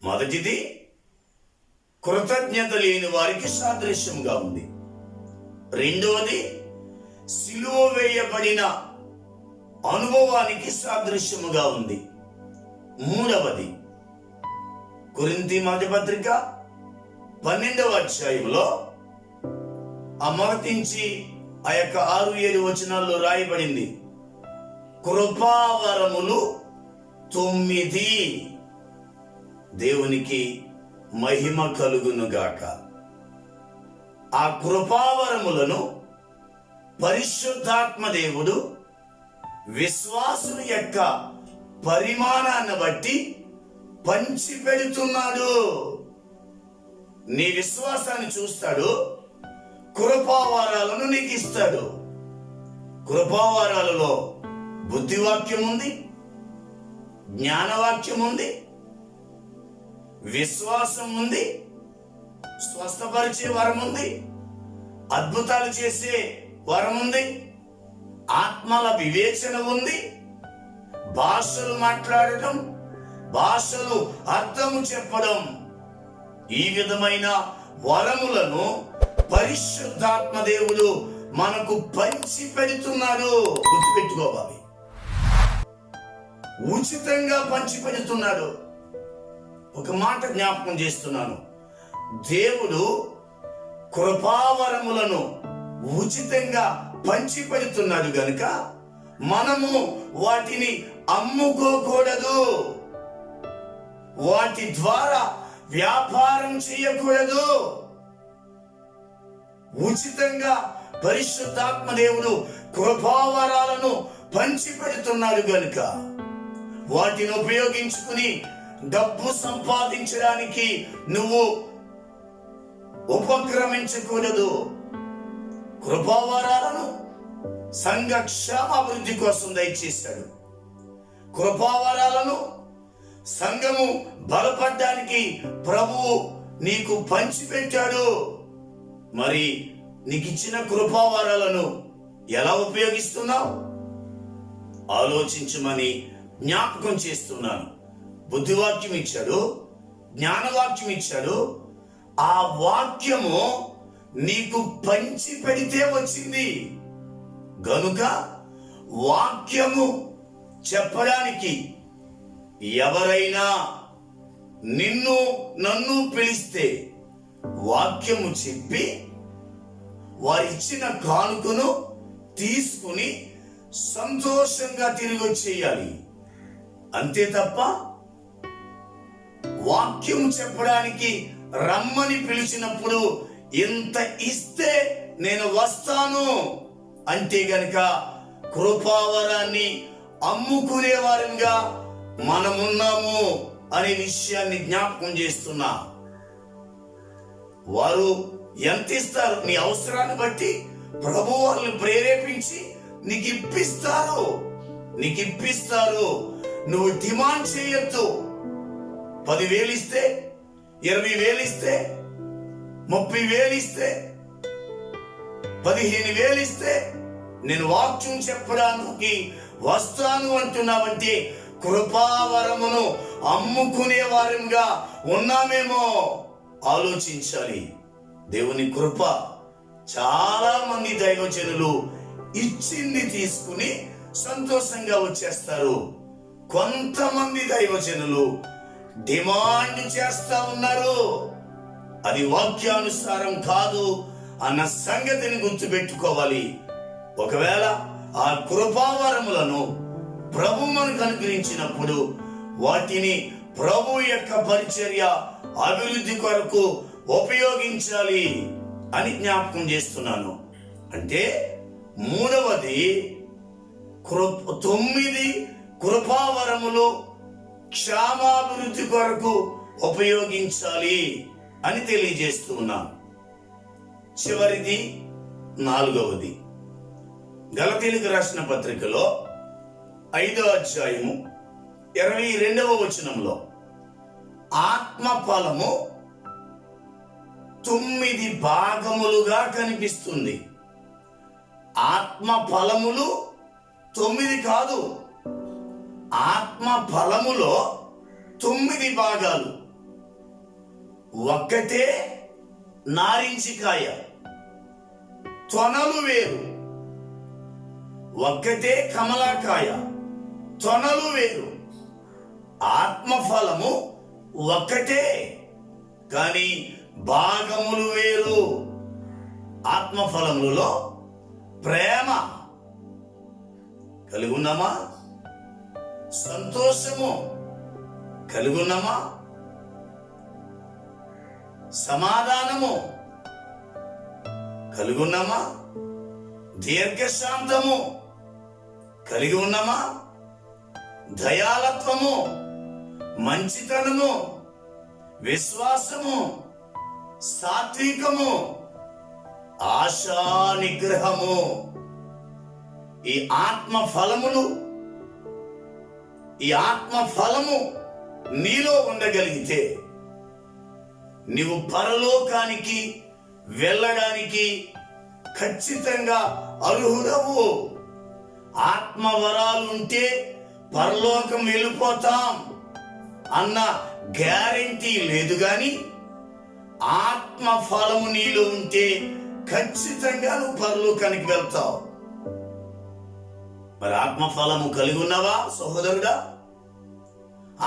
మొదటిది కృతజ్ఞత లేని వారికి సాదృశ్యముగా ఉంది. రెండవది సిలువ వేయబడిన అనుభవానికి సాదృశ్యముగా ఉంది. మూడవది కొరింథీ మొదటి పత్రిక 12వ అధ్యాయంలో ఆ మొదటి నుంచి ఆ యొక్క 6-7 వచనాల్లో రాయబడింది, కృపావరములు 9. దేవునికి మహిమ కలుగునుగాక. ఆ కృపావరములను పరిశుద్ధాత్మ దేవుడు విశ్వాసుల యొక్క పరిమాణాన్ని బట్టి పంచి పెడుతున్నాడు. నీ విశ్వాసాన్ని చూస్తాడు, కృపావరాలను నీకు ఇస్తాడు. కృపావరాలలో బుద్ధివాక్యం ఉంది, జ్ఞానవాక్యం ఉంది, విశ్వాసం ఉంది, స్వస్థపరిచే వరం ఉంది, అద్భుతాలు చేసే వరం ఉంది, ఆత్మల వివేచన ఉంది, భాషలు మాట్లాడటం, భాషలు అర్థము చెప్పడం, ఈ విధమైన వరములను పరిశుద్ధాత్మ దేవుడు మనకు పంచి పెడుతున్నాడు. గుర్తుపెట్టుకోవాలి, ఉచితంగా పంచి పెడుతున్నాడు. ఒక మాట జ్ఞాపకం చేస్తున్నాను, దేవుడు కృపావరములను ఉచితంగా పంచి పెడుతున్నాడు గనుక మనము వాటిని అమ్ముకోకూడదు, వాటి ద్వారా వ్యాపారం చేయకూడదు. ఉచితంగా పరిశుద్ధాత్మ దేవుడు కృపావరాలను పంచి పెడుతున్నాడు గనుక వాటిని ఉపయోగించుకుని డబ్బు సంపాదించడానికి నువ్వు ఉపక్రమించకూడదు. కృపావరాలను సంఘ క్షేమాభివృద్ధి కోసం దయచేశాడు. కృపావరాలను సంఘము బలపడడానికి ప్రభువు నీకు పంచిపెట్టాడు. మరి నీకు ఇచ్చిన కృపావరాలను ఎలా ఉపయోగిస్తున్నావు ఆలోచించమని జ్ఞాపకం చేస్తున్నాను. బుద్ధివాక్యం ఇచ్చాడు, జ్ఞానవాక్యం ఇచ్చాడు. ఆ వాక్యము నీకు పంచి పెడితే వచ్చింది గనుక వాక్యము చెప్పడానికి ఎవరైనా నన్ను పిలిస్తే వాక్యము చెప్పి వారిచ్చిన కానుకను తీసుకుని సంతోషంగా తిరిగి వచ్చేయాలి. అంతే తప్ప వాక్యం చెప్పడానికి రమ్మని పిలిచినప్పుడు ఇంత ఇస్తే నేను వస్తాను అంటే గనక కృపావరాన్ని అమ్ముకునే వారంగా మనమున్నాము అనే విషయాన్ని జ్ఞాపకం చేస్తున్నా. వారు ఎంత ఇస్తారు నీ అవసరాన్ని బట్టి ప్రభు వాళ్ళని ప్రేరేపించి నీకు ఇప్పిస్తారు. నువ్వు డిమాండ్ చేయొద్దు. 10,000 ఇస్తే, 20,000 ఇస్తే, 30,000 ఇస్తే, 15,000 ఇస్తే నేను వాక్యం చెప్పడానికి వస్తాను అంటున్నావంటే కృపావరమును అమ్ముకునే వారంగా ఉన్నామేమో ఆలోచించాలి. దేవుని కృప చాలా మంది దైవజనులు ఇచ్చింది తీసుకుని సంతోషంగా వచ్చేస్తారు. కొంతమంది దైవజనులు డిమాండ్ చేస్తా ఉన్నారు. అది వాక్యానుసారం కాదు అన్న సంగతిని గుర్తుపెట్టుకోవాలి. ఒకవేళ ఆ కృపావరములను ప్రభు మనకు అనుగ్రహించినప్పుడు వాటిని ప్రభు యొక్క పరిచర్య అభివృద్ధి కొరకు ఉపయోగించాలి అని జ్ఞాపకం చేస్తున్నాను. అంటే మూడవది 9 కృపావరములు క్షేమాభివృద్ధి కొరకు ఉపయోగించాలి అని తెలియజేస్తున్నాను. చివరిది 4వది గలతీయులకు రాసిన పత్రికలో 5వ అధ్యాయము 22వ వచనంలో ఆత్మ ఫలము 9 భాగములుగా కనిపిస్తుంది. ఆత్మ ఫలములు 9 కాదు, ఆత్మ ఫలములో 9 భాగాలు. ఒక్కటే నారింజకాయ, తొనలు వేరు. ఒక్కటే కమలాకాయ, తొనలు వేరు. ఆత్మఫలము ఒక్కటే, కానీ భాగములు వేరు. ఆత్మఫలములలో ప్రేమ కలిగి ఉన్నామా? సంతోషము కలిగి ఉన్నామా? సమాధానము కలిగి ఉన్నామా? దీర్ఘశాంతము కలిగి ఉన్నామా? దయాలత్వము, మంచితనము, విశ్వాసము, సాత్వికము, ఆశా నిగ్రహము. ఈ ఆత్మ ఫలము నీలో ఉండగలిగితే నీవు పరలోకానికి వెళ్ళడానికి ఖచ్చితంగా అర్హుడవు. ఆత్మవరాలుంటే పరలోకం వెళ్ళిపోతాం అన్న గ్యారెంటీ లేదు, గాని ఆత్మ ఫలము నీలో ఉంటే ఖచ్చితంగా నువ్వు పరలోకానికి వెళ్తావు. మరి ఆత్మఫలము కలిగి ఉన్నావా సహోదరుడా?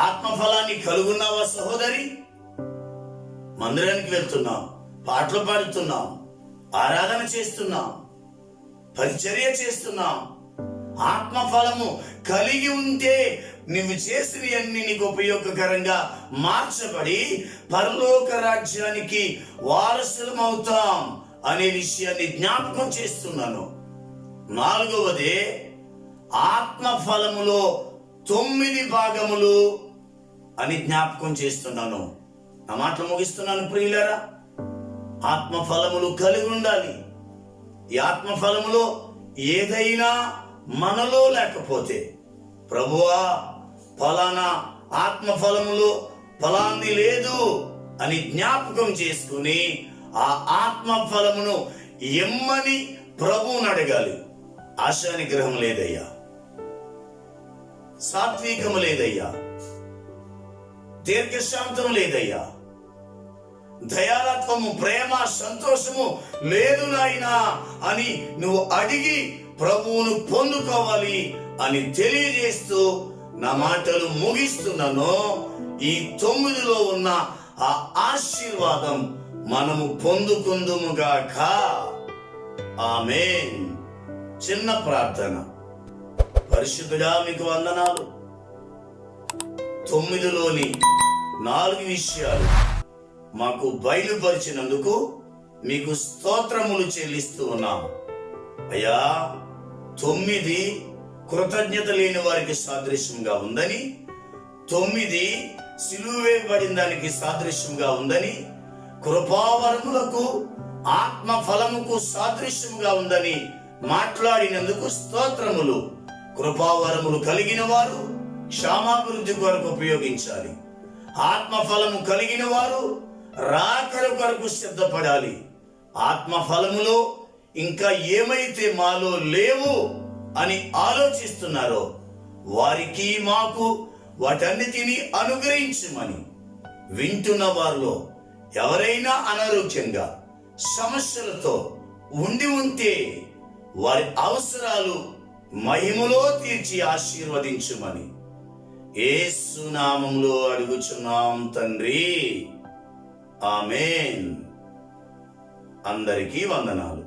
ఆత్మఫలాన్ని కలిగి ఉన్నావా సహోదరి? మందిరానికి వెళ్తున్నాం, పాటలు పాడుతున్నాం, ఆరాధన చేస్తున్నాం, పరిచర్య చేస్తున్నాం. ఆత్మఫలము కలిగి ఉంటే నువ్వు చేసినవన్నీ నీకు ఉపయోగకరంగా మార్చబడి పరలోక రాజ్యానికి వారసులమవుతాం అనే విషయాన్ని జ్ఞాపకం చేస్తున్నాను. 4వది, ఆత్మఫలములో 9 భాగములు అని జ్ఞాపకం చేస్తున్నాను. నా మాటలు ముగిస్తున్నాను ప్రియులారా. ఆత్మఫలములు కలిగి ఉండాలి. ఈ ఆత్మఫలములో ఏదైనా మనలో లేకపోతే, ప్రభువా ఫలానా ఆత్మఫలములో ఫలాంది లేదు అని జ్ఞాపకం చేసుకుని ఆ ఆత్మఫలమును ఎమ్మని ప్రభువుని అడగాలి. ఆశా నిగ్రహం లేదయ్యా, సాత్వికము లేదయ్యా, దీర్ఘశాంతం లేదయ్యా, దయాలత్వము, ప్రేమ, సంతోషము లేదు నాయనా అని నువ్వు అడిగి ప్రభువును పొందుకోవాలి అని తెలియజేస్తూ నా మాటలు ముగిస్తున్నాను. ఈ 9లో ఉన్న ఆ ఆశీర్వాదం మనము పొందుకుందుముగాక. ఆమేన్. చిన్న ప్రార్థన. పరిశుద్ధుడా మీకు వందనాలు. 9లోని 4 విషయాలు మాకు బయలుపరిచినందుకు మీకు స్తోత్రములు చెల్లిస్తూ ఉన్నాం అయ్యా. 9 కృతజ్ఞత లేని వారికి సాదృశ్యంగా ఉందని, 9 సిలువ వేయబడిన దానికి సాదృశ్యంగా ఉందని, కృపావరములకు ఆత్మ ఫలముకు సాదృశ్యంగా ఉందని మాట్లాడినందుకు స్తోత్రములు. కృపావరములు కలిగిన వారు క్షేమాభివృద్ధి కొరకు ఉపయోగించాలి. ఆత్మఫలము కలిగిన వారు రాకడ కొరకు సిద్ధపడాలి. ఆత్మఫలములో ఇంకా ఏమైతే మాలో లేవు అని ఆలోచిస్తున్నారో వారికి మాకు వాటన్నిటినీ అనుగ్రహించమని, వింటున్న వారిలో ఎవరైనా అనారోగ్యంగా సమస్యలతో ఉంటే వారి అవసరాలు మహిమలో తీర్చి ఆశీర్వదించుమని యేసు నామములో అడుగుచున్నాం తండ్రి. ఆమేన్. అందరికీ వందనాలు.